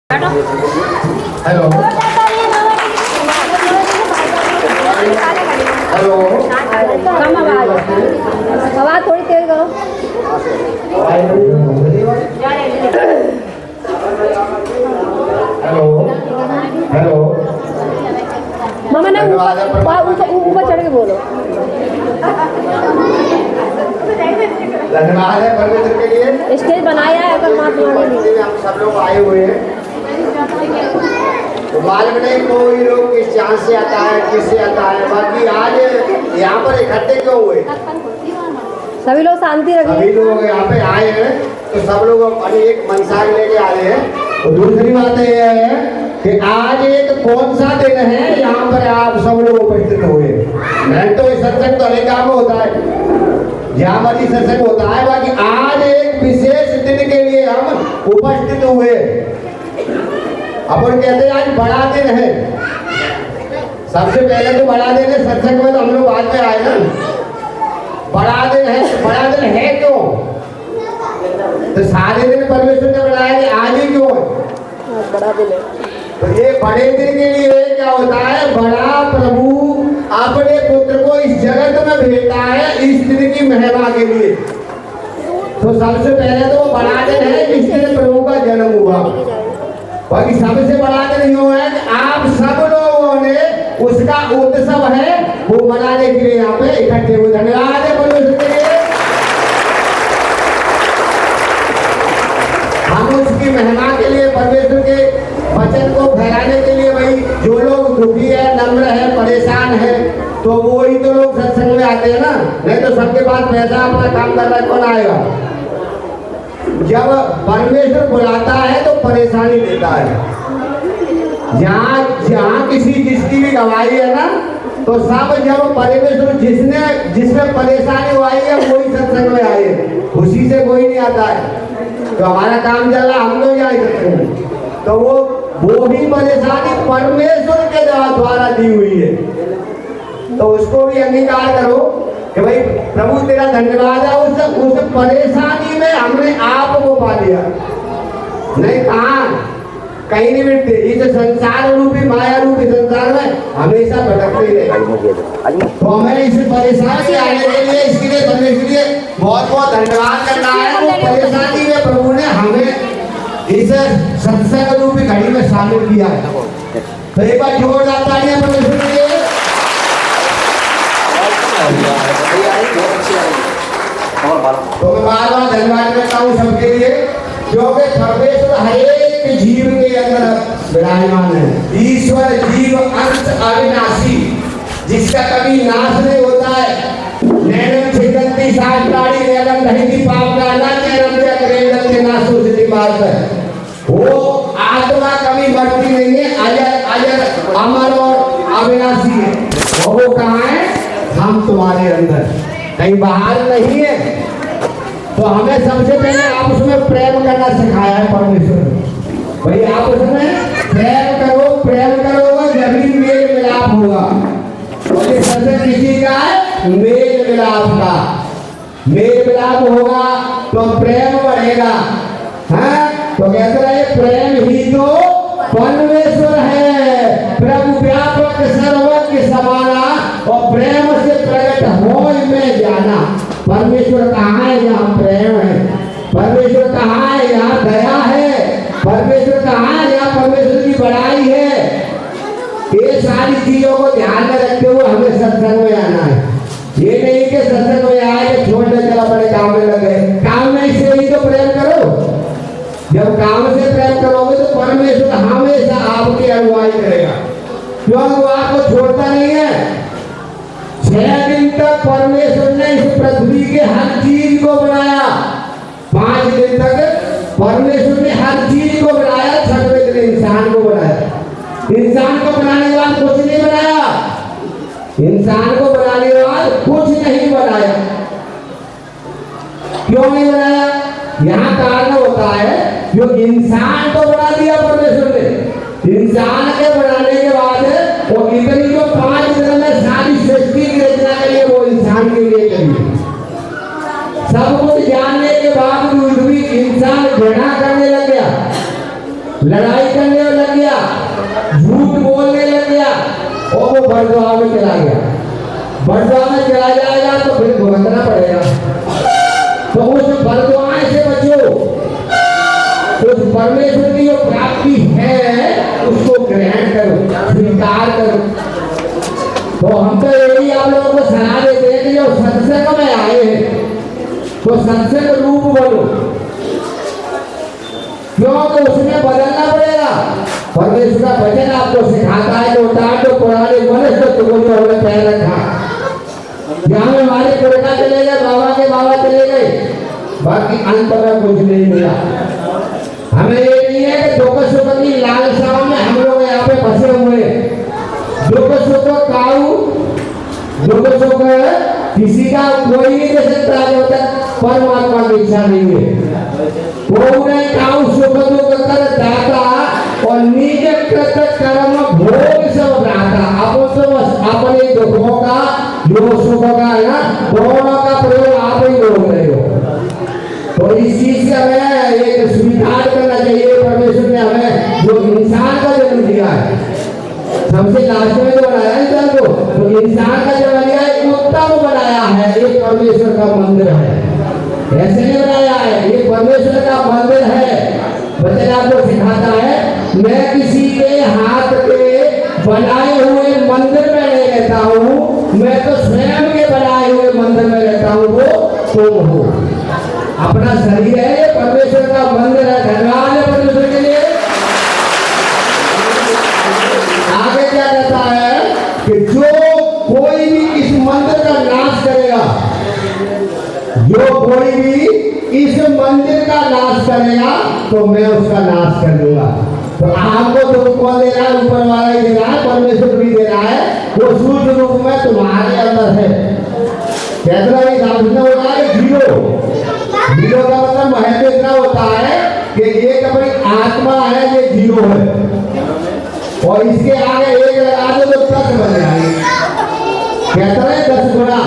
Hello hello कम आवाज थोड़ी तेज करो। हेलो हेलो मामा ना ऊपर चढ़ के बोलो। धन्यवाद है परमेश्वर के लिए। स्टेज बनाया है परमात्मा ने। हम सब लोग आए हुए हैं तो मालूम नहीं कोई लोग किस चांस से आता है किससे आता है, बाकी आज यहाँ पर इकट्ठे क्यों हुए? सभी लोग शांति सभी रखिए। लोग यहाँ पे आए हैं तो सब लोग अपनी एक मनसा लेके आए हैं। तो दूसरी बात यह है कि आज एक कौन सा दिन है यहाँ पर आप सब लोग उपस्थित हुए। नहीं तो ये सत्संग तो अनेक काम होता है, यहाँ पर ही सत्संग होता है, बाकी आज एक विशेष दिन के लिए हम उपस्थित हुए। अपन कहते हैं आज बड़ा दिन है। सबसे पहले तो बड़ा दिन है, सत्संग में तो हम लोग बाद में आए ना। बड़ा दिन है, बड़ा दिन है क्यों? तो सारे दिन परमेश्वर ने बनाया कि आज ही क्यों है? बड़ा दिन है तो ये बड़े दिन के लिए क्या होता है, बड़ा प्रभु अपने पुत्र को इस जगत में भेजता है इस दिन की महिमा के लिए। तो सबसे पहले तो वो बड़ा दिन है जिस दिन प्रभु का जन्म हुआ। बाकी सबसे बड़ा दिन यूँ है कि आप सब लोगों ने उसका उत्सव है वो मनाने के लिए यहाँ पे इकट्ठे हुए। धन्यवाद है परमेश्वर के लिए। हम उसकी महिमा के लिए परमेश्वर के वचन को फैलाने के लिए भाई जो लोग दुखी है, नम्र है, परेशान है, तो वो ही तो लोग सत्संग में आते हैं ना। नहीं तो सबके पास पैसा अपना काम कर रहा है, कौन आएगा? जब परमेश्वर बुलाता है तो परेशानी देता है। जहाँ किसी जिसकी भी गवाही है ना, तो सब जब परमेश्वर जिसमें परेशानी आई है वही सत्संग में आए, खुशी से कोई नहीं आता है। तो हमारा काम चल रहा, हम लोग यहाँ सत्संग में, तो वो भी परेशानी परमेश्वर के द्वारा दी हुई है। तो उसको भी अंगीकार करो कि भाई प्रभु तेरा धन्यवाद है, उस परेशानी में हमने आपको पा लिया। नहीं कहाँ कहीं नहीं मिलते। इस संसार रूपी माया रूपी संसार में हमेशा भटकते ही रहे। तो हमें इस परेशानी आने के लिए इसके लिए परमेश्वर के लिए बहुत बहुत धन्यवाद करना है। वो परेशानी में प्रभु ने हमें इस सत्संग रूपी घड़ी में शामिल किया है। तो एक बार जोरदार तालियां परमेश्वर के लिए। तो मैं बार बार धन्यवाद करता हूँ सबके लिए, क्योंकि परमेश्वर हर एक जीव के अंदर विराजमान है। ईश्वर जीव अंश अविनाशी, जिसका कभी नाश नहीं होता है। नैनम छिदंती शास्त्राणी नैनम दहिती पावना न नैनम जगरेंद्र नाशो सिद्धि मार्ग है। वो आत्मा कभी मरती नहीं है, अजर अजर अमर और अविनाशी है। वो कहाँ है? हम तुम्हारे अंदर, कहीं बाहर नहीं है। तो हमें सबसे पहले आप उसमें प्रेम करना सिखाया है परमेश्वर। भाई आप उसमें प्रेम करोगे जब ही मेल मिलाप होगा। और ये सबसे किसी का है मेल मिलाप का। मेल मिलाप होगा तो प्रेम बढ़ेगा। हाँ, तो कहते रहे प्रेम ही तो परमेश्वर है। प्रभु व्यापक सर्वज्ञ समाना और प्रेम से प्रकट हो में जाना। परमेश्वर कहाँ है? यहाँ प्रेम है। परमेश्वर कहाँ है? यहाँ दया है। परमेश्वर कहाँ है? यहाँ परमेश्वर की बड़ाई है। ये सारी चीजों को ध्यान में रखते हुए हमें सत्संग में आना है। ये नहीं कि सत्संग में आए कि छोड़ दे चल अपने काम में लगे। काम में इससे ही तो प्रेम करो। जब काम से प्रेम करोगे तो परमेश्वर हमेशा आपकी अगुवाई करेगा, क्योंकि वो आपको छोड़ता नहीं है। 6 दिन तक परमेश्वर ने इस पृथ्वी के हर चीज को बनाया। 5 दिन तक परमेश्वर ने हर चीज को बनाया, 6वें दिन इंसान को बनाया। इंसान को बनाने के बाद कुछ नहीं बनाया। इंसान को बनाने के बाद कुछ नहीं बनाया। क्यों नहीं बनाया? यहाँ कारण होता है, जो इंसान को बना दिया परमेश्वर ने। इंसान के बनाने के बाद वो इतनी जो 5 दिन में सारी सृष्टि की रचना के लिए वो इंसान के लिए करी। सब कुछ जानने के बावजूद भी इंसान घृणा करने लग गया। लड़ाई करने लग गया, झूठ बोलने लग गया और वो बरदुआ में चला गया। बरदुआ में चला जाएगा तो फिर भुगतना पड़ेगा। तो उस बरदुआ से बचो, उस परमेश्वर की जो प्राप्ति है उसको ग्रहण करो, स्वीकार करो। तो हम तो यही आप लोगों को सलाह देते हैं कि जो सत्संग में आए हैं तो सत्संग रूप बनो, क्योंकि उसमें बदलना पड़ेगा। परमेश्वर का वचन आपको सिखाता है कि उतार दो पुराने मनुष्य तुमको जो हमने पैर रखा। जहाँ में हमारे पुरखा चले गए, बाबा के बाबा चले गए, बाकी अंत में कुछ नहीं मिला। हमें ये नहीं है कि दुख सुख की लालसाओं में हम लोग यहाँ पे फंसे हुए हैं। दुख सुख काऊ, दुख सुख किसी का कोई नहीं दे सकता है, जब तक परमात्मा की इच्छा नहीं है। कोई नहीं काऊ सुख दुख कर दाता और निज कृत कर्म भोग सब दाता। आप तो बस अपने दुखों का जो सुख का है ना, दोनों का प्रयोग आप ही लोग रहे हो। तो इस चीज से हमें एक स्वीकार करना चाहिए। परमेश्वर ने हमें जो इंसान का जन्म दिया है, सबसे लास्ट में जो बनाया है इंसान को, तो इंसान का जन्म दिया है, उत्तम बनाया है। एक परमेश्वर का मंदिर है, ऐसे नहीं बनाया है, ये परमेश्वर का मंदिर है। बच्चे आपको सिखाता है, मैं किसी के हाथ के बनाए हुए मंदिर में नहीं रहता हूँ, मैं तो स्वयं के बनाए हुए मंदिर में रहता हूँ। वो तुम हो, अपना शरीर है, ये परमेश्वर का मंदिर है। धन्यवाद है परमेश्वर के लिए। आगे क्या कहता है कि जो कोई भी इस मंदिर का नाश करेगा, जो कोई भी इस मंदिर का नाश करेगा तो मैं उसका नाश कर दूंगा। तो आपको तो कौन दे रहा है? ऊपर वाला ही दे रहा है, परमेश्वर भी दे रहा है। वो सूर्य रूप में तुम्हारे अंदर है। कहता है सामने होता है जीरो। जीरो का मतलब महत्व इतना होता है कि एक अपनी आत्मा है, ये जीरो है, और इसके आगे एक लगा दो तो 10 बन जाएंगे। कहता है 10 गुना।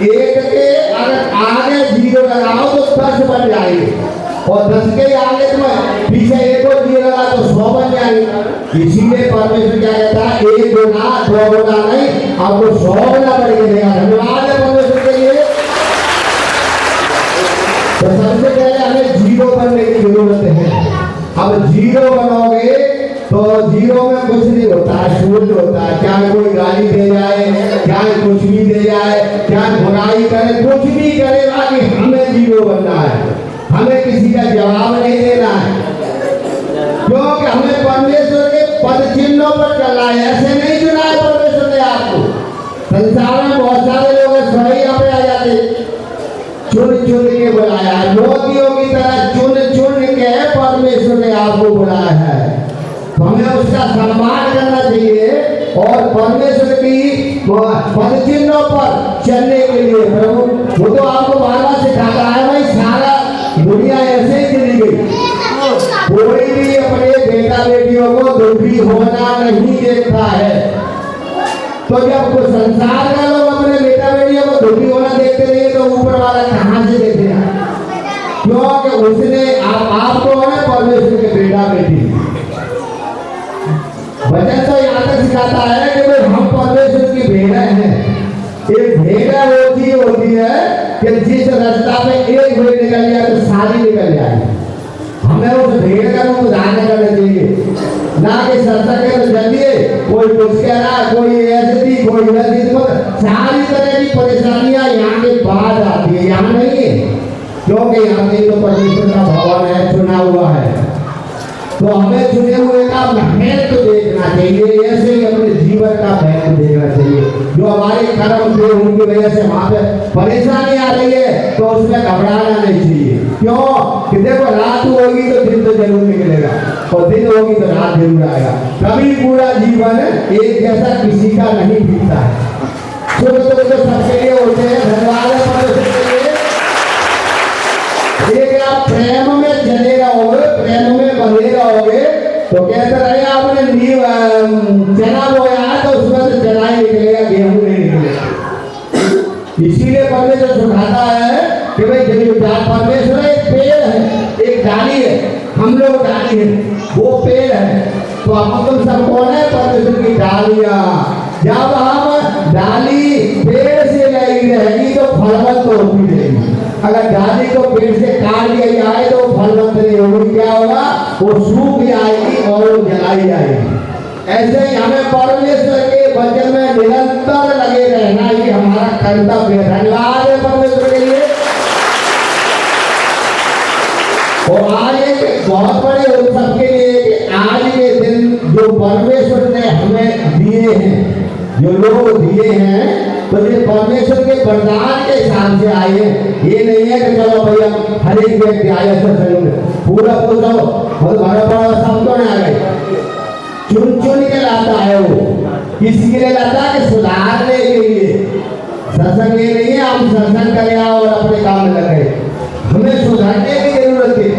एक के अगर आगे जीरो लगाओ तो 10 बन जाएंगे, और 10 के आगे तुम्हें पीछे एक और जीरो लगा तो 100 बन जाएंगे। इसीलिए परमेश्वर क्या कहता है, 1 गुना 2 गुना नहीं, आपको 100 गुना बढ़ के देगा। धन्यवाद है परमेश्वर के लिए। तो सबसे पहले हमें जीरो बनने की जरूरत है। अब जीरो बनोगे तो जीरो में कुछ नहीं होता है, शून्य होता है। क्या कोई गाली दे जाए, क्या कुछ भी दे जाए, क्या बुराई करे, कुछ भी करे, बाकी हमें जीरो बनना है। हमें किसी का जवाब नहीं देना है, क्योंकि हमें परमेश्वर के पद चिन्हों पर चलना है। ऐसे नहीं चुना है परमेश्वर ने आपको। संसार में बहुत सारे लोग स्वयं यहाँ पे आ जाते, चुन चुन के बुलाया है। मोतियों की तरह चुन चुन के परमेश्वर ने आपको बुलाया है। तो हमें उसका सम्मान करना चाहिए और परमेश्वर की पद चिन्हों पर चलने के लिए प्रभु वो तो आपको बार बार सिखाता है। भाई सारा दुनिया ऐसे ही चली गई, कोई भी अपने बेटा बेटियों को दुखी होना नहीं देखता है। तो जब कोई संसार का लोग अपने बेटा बेटियों को दुखी होना देखते नहीं तो ऊपर वाला कहाँ से देखेगा? क्योंकि उसने आपको है परमेश्वर के बेटा बेटी। वचन तो यहाँ तक सिखाता है कि भाई हम परमेश्वर की भेड़ हैं। एक भेड़ वो चीज होती है कि जिस रास्ता में एक भेड़ निकल जाए तो सारी निकल जाए। हमें उस भेड़ का रूप धारण करना चाहिए, ना कि सत्संग के तो जल्दी कोई कुछ कह रहा, कोई ऐसे थी, कोई वैसी थी। सारी तरह की परेशानियां यहाँ के बाद आती है, यहाँ नहीं है, क्योंकि यहाँ पे तो परमेश्वर का भवन है, चुना हुआ है। तो हमें चुने हुए का महत्व देखना चाहिए, ऐसे ही अपने जीवन का महत्व देखना चाहिए। जो हमारे कर्म थे उनकी वजह से वहां पे परेशानी आ रही है तो उसमें घबराना नहीं चाहिए। क्यों कि देखो रात होगी तो दिन तो जरूर निकलेगा, और दिन होगी तो रात जरूर आएगा। कभी पूरा जीवन एक जैसा किसी का नहीं बीतता है। सुख दुख तो सबके लिए होते हैं। धन्यवाद है परमेश्वर के लिए। एक आप प्रेम में जले रहोगे, प्रेम में बने रहोगे तो कहते रहे आपने चना बोया है तो उसमें से चना ही निकलेगा, गेहूं नहीं निकलेगा। इसीलिए परमेश्वर सिखाता है कि भाई परमेश्वर एक पेड़ है, एक डाली है, हम लोग डाली है। तो हम तुम सब कौन है? परमेश्वर की डालियां। जब हम डाली पेड़ से लगी रहेगी तो फलवंत होती रहेगी। अगर डाली को पेड़ से काट दिया जाए तो फलवंत नहीं होगी। क्या होगा? वो सूख जाएगी और वो जलाई जाएगी। ऐसे ही हमें परमेश्वर के वचन में निरंतर लगे रहना, ये हमारा कर्तव्य है। धन्यवाद है परमेश्वर के लिए। और आज एक बहुत बड़े उत्सव के लिए कि आज के दिन जो परमेश्वर ने हमें दिए हैं, जो लोग दिए हैं, तो ये परमेश्वर के वरदान के हिसाब से आए हैं। ये नहीं है कि चलो भैया हर एक व्यक्ति आया सत्संग में पूरा पूछो और बड़ा बड़ा सब तो नहीं आ गए। चुन चुन के लाता है वो, किसी के लिए लाता है कि सुधारने के लिए। सत्संग ये नहीं है हम सत्संग कर आओ और अपने काम में लग गए। हमें सुधारने की जरूरत है,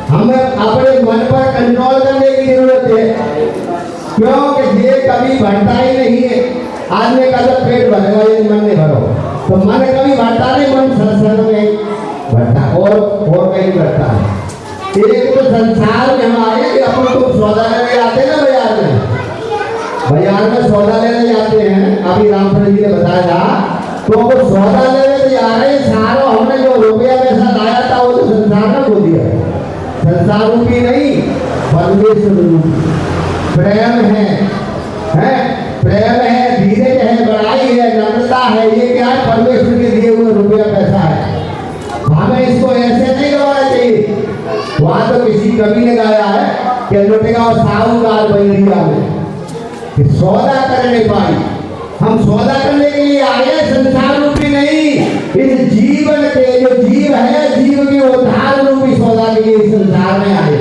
हमें अपने मन पर कंट्रोल करने की जरूरत है, क्योंकि ये कभी बढ़ता ही नहीं है। आदमी का जब पेट भरेगा ये मन नहीं भरो, तो मन कभी बढ़ता नहीं, मन सत्संग में बढ़ता और कहीं बढ़ता है। एक तो संसार में हम आए कि अपन तो सौदा लेने आते ना बाजार में सौदा लेने जाते हैं। अभी रामचंद्र जी ने बताया तो वो सौदा लेने जा रहे हैं, सारा हमने जो रुपया पैसा लाया था वो तो संसार में खो दिया। संसार रूपी नहीं, परमेश्वर रूपी प्रेम है प्रेम है, धीरज है, बड़ाई है, नम्रता है। ये क्या है? परमेश्वर के दिए हुए रुपया पैसा है। हमें इसको ऐसे नहीं गवाना चाहिए। वहां तो किसी कवि ने गाया है कि लुटेगा और साहूकार बलिया में कि सौदा करने पाई। हम सौदा करने के लिए आए हैं, संसार रूपी नहीं। इस जीवन के जो जीव है, जीव के उद्धार रूपी सौदा के लिए संसार में आए।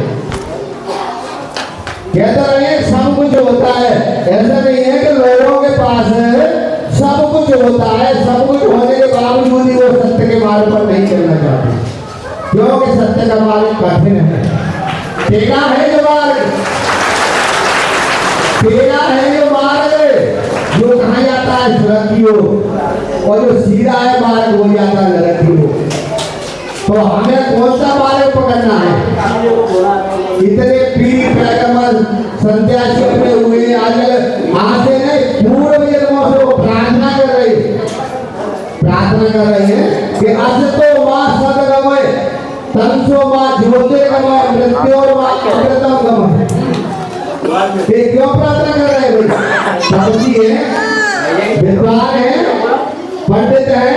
कहते रहे सब कुछ होता है, ऐसा नहीं है कि लोगों के पास सब कुछ होता है। सब कुछ होने के बावजूद ही वो सत्य के मार्ग पर नहीं चलना चाहते, क्योंकि सत्य का मार्ग कठिन है। टेढ़ा है जो मार्ग, टेढ़ा है जो मार्ग जो कहा जाता है स्वर्ग की ओर, और जो सीधा है मार्ग वो जाता है नरक की ओर। तो हमें कौन सा मार्ग पकड़ना है? इतने पीर पैगंबर संन्यासी अपने हुए आज से नहीं पूर्व जन्मों से वो प्रार्थना कर रहे हैं कि असतो मां सदगमय तंसो मां ज्योतिर्गमय मृत्योर मां अमृतम गमय। ये क्यों प्रार्थना कर रहे हैं भाई? सब्जी है, विद्वान है, पंडित है,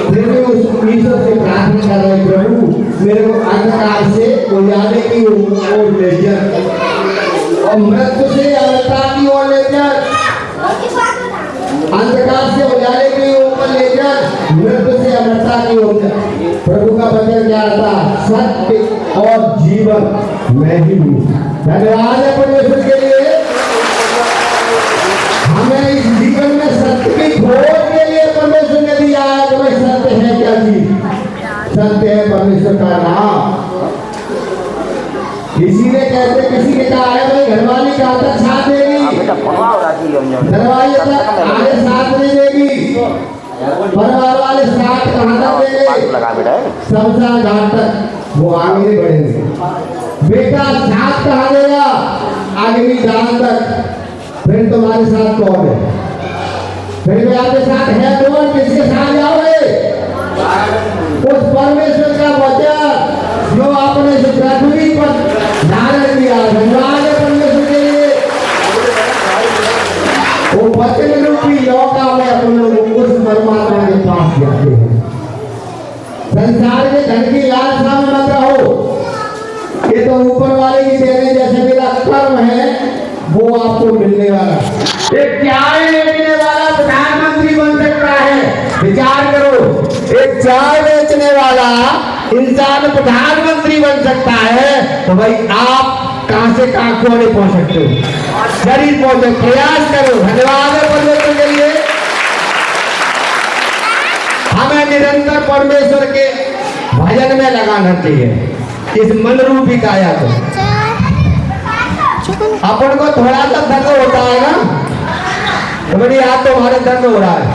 फिर भी उस ईश्वर से प्रार्थना कर रहे हैं, प्रभु मेरे को अंधकार से उजाले की ओर ले जा और मृत्यु से अमृता की ओर ले जा। अंधकार से उजाले के ऊपर ले जा, मृत्यु से अमृता की ओर जा। प्रभु का वचन क्या था? सत्य और जीवन मैं ही हूँ। धन्यवाद है परमेश्वर के लिए। हमें इस जीवन में सत्य की खोज के लिए परमेश्वर ने दिया है। तो भाई सत्य है क्या चीज? सत्य है परमेश्वर का नाम। किसी ने कहते, किसी ने कहा है भाई घरवाली का तक साथ देगी, घरवाली आगे साथ नहीं देगी, परिवार वाले साथ कहाँ तक देंगे? शमशान घाट तक, वो आगे नहीं बढ़ेंगे। बेटा साथ कहाँ देगा? अग्नि दान तक। फिर तुम्हारे साथ कौन है? फिर भी आपके साथ है कौन? किसके साथ जाओगे? उस परमेश्वर का वचन जो आपने पृथ्वी पर धारण किया। धन्यवाद है परमेश्वर के लिए। वो वचन रूपी लौका में अपन लोग उस परमात्मा के पास जाते हैं। संसार के धन की लालसा में मत रहो। ये तो ऊपर वाले की देने जैसे मेरा कर्म है वो आपको मिलने वाला। एक चाय बेचने वाला प्रधानमंत्री बन सकता है, विचार करो। एक चाय बेचने वाला इंसान प्रधानमंत्री बन सकता है, तो भाई आप कहां से कहां क्यों नहीं पहुंच सकते हो? शरीर पहुंचे, प्रयास करो। धन्यवाद है परमेश्वर के लिए। हमें निरंतर परमेश्वर के भजन में लगाना चाहिए। इस मन रूपी काया को अपन को थोड़ा सा दर्द होता है ना, तो मेरी आज तो हमारे दर्द हो रहा है।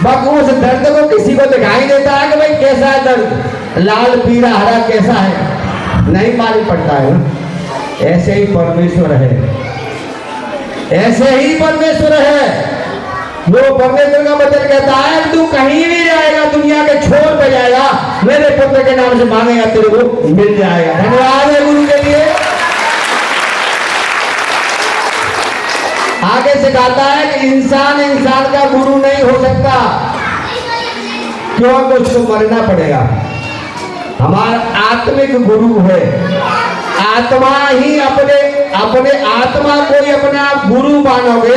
बस उस दर्द को किसी को दिखाई देता है कि भाई कैसा है दर्द, लाल पीला हरा कैसा है, नहीं मालूम पड़ता है ना। ऐसे ही परमेश्वर है, ऐसे ही परमेश्वर है। वो परमेश्वर का वचन कहता है तू कहीं भी जाएगा, दुनिया के छोर पे जाएगा, मेरे पुत्र के नाम से मांगेगा तेरे को मिल जाएगा। धन्यवाद है गुरु के लिए। आगे सिखाता है कि इंसान इंसान का गुरु नहीं हो सकता, क्योंकि उसको मरना पड़ेगा। हमारा आत्मिक गुरु है, आत्मा ही अपने अपने आत्मा को ही अपने आप गुरु मानोगे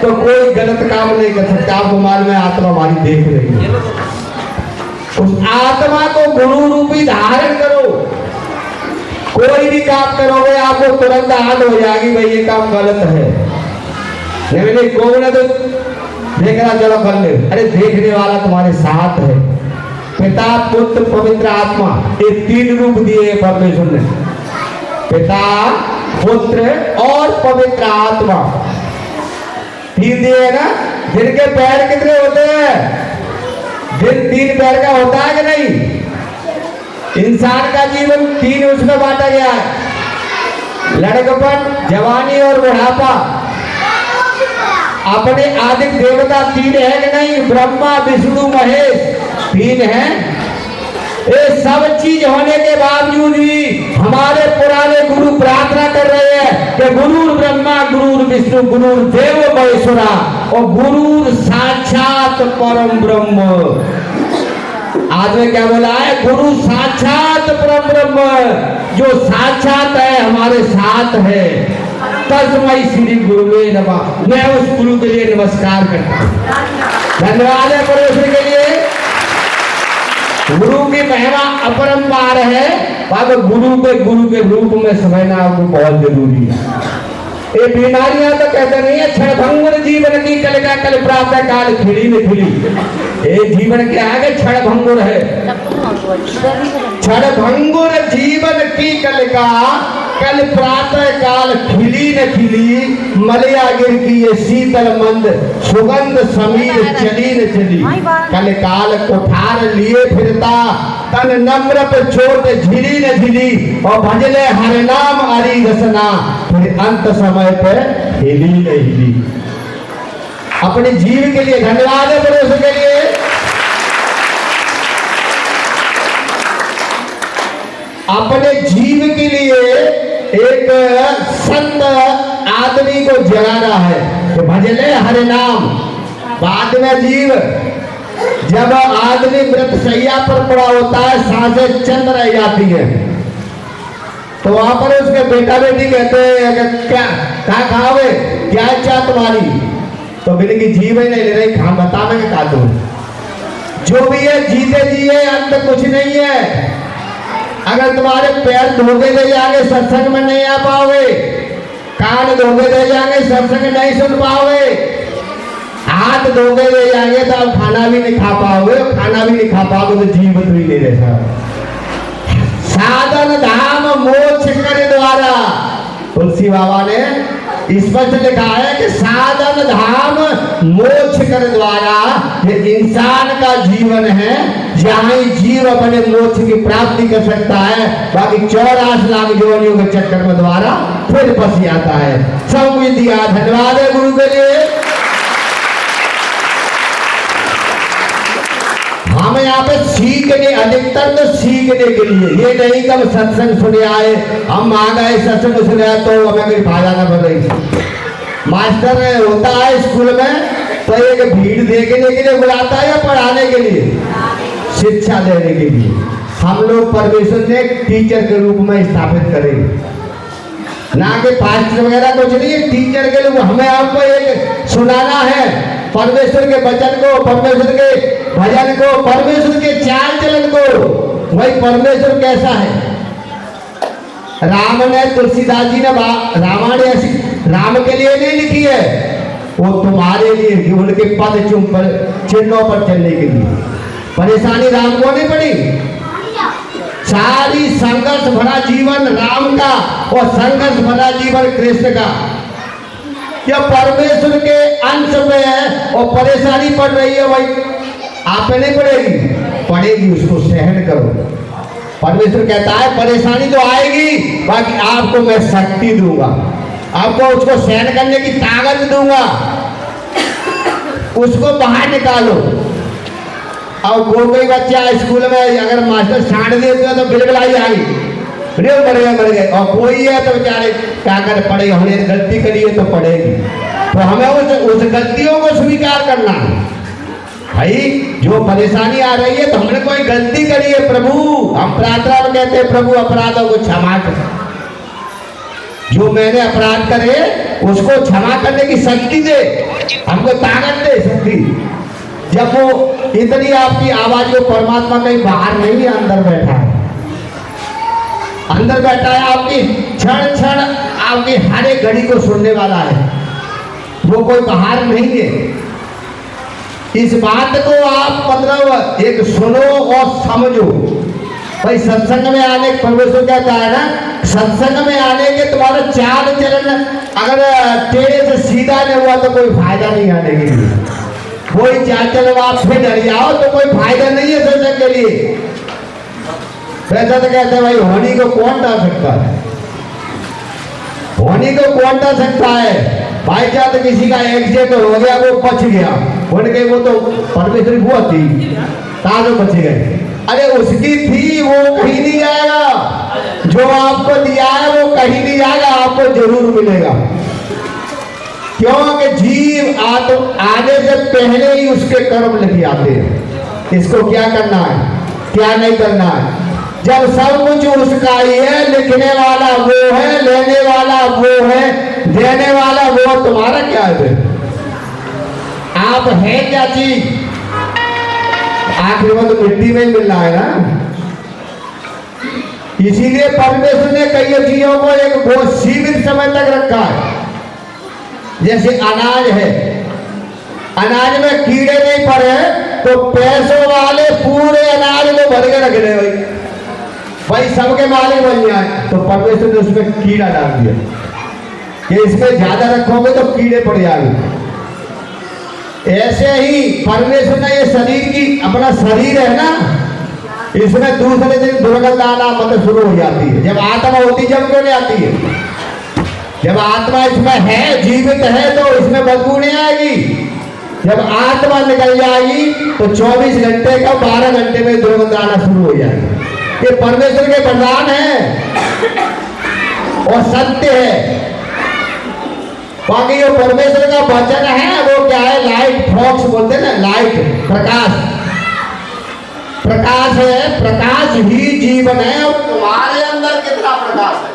तो कोई गलत काम नहीं कर सकता। आपको मालूम है आत्मा हमारी देख रही है, उस आत्मा को गुरु रूपी धारण करो। कोई भी काम करोगे आपको तुरंत याद हो जाएगी भाई ये काम गलत है। नहीं कौन है तो देख रहा चलो कर ले, अरे देखने वाला तुम्हारे साथ है। पिता पुत्र पवित्र आत्मा, ये तीन रूप दिए परमेश्वर ने, पिता पुत्र और पवित्र आत्मा, तीन दिए ना। दिन के पैर कितने होते हैं? दिन 3 पैर का होता है कि नहीं? इंसान का जीवन 3 उसमें बांटा गया है, लड़कपन, जवानी और बुढ़ापा। अपने आदिक देवता 3 है कि नहीं? ब्रह्मा विष्णु महेश 3 है। ये सब चीज होने के बावजूद भी हमारे पुराने गुरु प्रार्थना कर रहे हैं कि गुरु ब्रह्मा गुरु विष्णु गुरु देव महेश्वरा और गुरु साक्षात परम ब्रह्म। आज में क्या बोला है? गुरु साक्षात परम ब्रह्म, जो साक्षात है हमारे साथ है। तस्मै श्री गुरुवे नमः। मैं उस गुरु के लिए नमस्कार करता हूँ। धन्यवाद है परमेश्वर के लिए। गुरु की महिमा अपरंपार है, पर गुरु के रूप में समझना आपको बहुत जरूरी है। ये बीमारियां तो कहते नहीं है क्षणभंगुर जीवन की कलिका कल प्रातः काल खिली न खिली। ये जीवन क्या है? क्षणभंगुर है। क्षणभंगुर जीवन की कलिका कल प्रातः काल खिली न खिली। मलया गिर की ये शीतल मंद सुगंध समीर चली न चली। कल काल कोठार लिए फिरता तन नम्र पे चोट झिली न झिली। और भजले हर नाम हरि रसना, फिर अंत समय पे हिली न हिली। अपने जीव के लिए धन्यवाद है परमेश्वर के लिए। अपने जीव के लिए एक संत आदमी को जगाना है तो भजले हरे नाम। बाद में जीव जब आदमी मृतशैया पर पड़ा होता है, सांसें चंद रह जाती है, तो वहां पर उसके बेटा बेटी कहते हैं क्या खाओगे, क्या इच्छा तुम्हारी? तो बिल्कुल की जीव ही नहीं ले रही, खा बताना क्या तुम। जो भी है जीते जी है, अंत कुछ नहीं है। अगर तुम्हारे पैर धोखे दे जाएंगे सत्संग में नहीं आ पाओगे, कान धोखे दे जाएंगे सत्संग नहीं सुन पाओगे, हाथ धोखे दे जाएंगे तो आप खाना भी नहीं खा पाओगे, खाना भी नहीं खा पाओगे तो जीवन भी नहीं रहता। साधन धाम मोक्ष कर द्वारा, तुलसी बाबा ने स्पष्ट लिखा है कि साधन धाम मोक्ष कर द्वारा। ये इंसान का जीवन है जहाँ ही जीव अपने मोक्ष की प्राप्ति कर सकता है। बाकी 84 लाख योनियों के चक्कर में द्वारा फिर फंस जाता है। सब कुछ दिया, धन्यवाद है गुरु के लिए। हम यहाँ पे सीखने, अधिकतर तो सीखने के लिए, ये नहीं कि हम सत्संग सुने आए, हम आ गए सत्संग सुने आए तो हमें कोई फायदा ना बन रही। मास्टर होता है स्कूल में तो एक भीड़ देखने के लिए बुलाता है या पढ़ाने के लिए? शिक्षा देने के लिए। हम लोग परमेश्वर ने टीचर के रूप में स्थापित करें, ना कि पास्टर वगैरह कुछ नहीं है। टीचर के रूप हमें आपको एक सुनाना है परमेश्वर के वचन को, परमेश्वर के भजन को, परमेश्वर के चाल चलन को। वही परमेश्वर कैसा है। राम ने, तुलसीदास जी ने रामायण ऐसी राम के लिए नहीं लिखी है, वो तुम्हारे लिए, उनके पद चुम पर चिन्हों पर चलने के लिए। परेशानी राम को नहीं पड़ी। सारी संघर्ष भरा जीवन राम का और संघर्ष भरा जीवन कृष्ण का। क्या परमेश्वर के अंश में है और परेशानी पड़ रही है, भाई आप नहीं पड़ेगी, पड़ेगी, उसको सहन करो। परमेश्वर कहता है परेशानी तो आएगी, बाकी आपको मैं शक्ति दूंगा, आपको उसको सहन करने की ताकत दूंगा, उसको बाहर निकालो। अब कोई बच्चा स्कूल में अगर मास्टर छांट देते हैं तो बिल्कुल आई रे मर गए, और कोई है तो बेचारे क्या कर पड़ेगा, हमने गलती करी है तो पड़ेगी। तो हमें उस गलतियों को स्वीकार करना है भाई। जो परेशानी आ रही है तो हमने कोई गलती करी है प्रभु, हम प्रार्थना में कहते हैं प्रभु अपराधों को क्षमा कर, जो मैंने अपराध करे उसको क्षमा करने की शक्ति दे, हमको ताकत दे शक्ति। जब वो इतनी आपकी आवाज को परमात्मा कहीं बाहर नहीं है, अंदर बैठा है, अंदर बैठा है, आपकी क्षण क्षण आपकी हर एक घड़ी को सुनने वाला है, वो कोई बाहर नहीं है। इस बात को आप मतलब एक सुनो और समझो भाई। सत्संग में आने, परमेश्वर कहता है ना, सत्संग में आने के तुम्हारा चाल चलन अगर टेढ़े से सीधा नहीं हुआ तो कोई फायदा नहीं आने के लिए। कोई चाल चलन आप फिर डर जाओ तो कोई फायदा नहीं है सत्संग के लिए। वैसा तो कहते हैं भाई होनी को कौन डाल सकता है, होनी को कौन डाल सकता है। भाई चाह तो किसी का एक्सीडेंट हो गया, वो बच गया, उनके वो तो परमेश्वर वो थी ताजो बच गए। अरे उसकी थी, वो कहीं नहीं जाएगा, जो आपको दिया है वो कहीं नहीं जाएगा, आपको जरूर मिलेगा। क्योंकि जीव आने से पहले ही उसके कर्म लिखे आते हैं। इसको क्या करना है, क्या नहीं करना है। जब सब कुछ उसका ही है, लिखने वाला वो है, लेने वाला वो है, देने वाला वो, तुम्हारा क्या है? आप है क्या चीज? आखिर में तो मिट्टी में ही मिलना है ना। इसीलिए परमेश्वर ने कई चीजों को एक बहुत सीमित समय तक रखा है। जैसे अनाज है, अनाज में कीड़े नहीं पड़े तो पैसों वाले पूरे अनाज में भर के रख रहे भाई, सबके मालिक बन जाए। तो परमेश्वर ने उसमें कीड़ा डाल दिया कि इसमें ज्यादा रखोगे तो कीड़े पड़ जाएंगे। ऐसे ही परमेश्वर ने ये शरीर की, अपना शरीर है ना, इसमें दूसरे दिन दुर्गंध आना मतलब शुरू हो जाती है। जब आत्मा होती जब क्यों नहीं आती है? जब आत्मा इसमें है, जीवित है, तो इसमें बदबू नहीं आएगी। जब आत्मा निकल जाएगी तो 24 घंटे का 12 घंटे में दुर्गंध आना शुरू हो जाएगी। ये परमेश्वर के वरदान है और सत्य है। बाकी जो परमेश्वर का वचन है वो क्या है? लाइट, फॉक्स बोलते हैं ना, लाइट, प्रकाश, प्रकाश है। प्रकाश ही जीवन है। और तुम्हारे अंदर कितना प्रकाश है?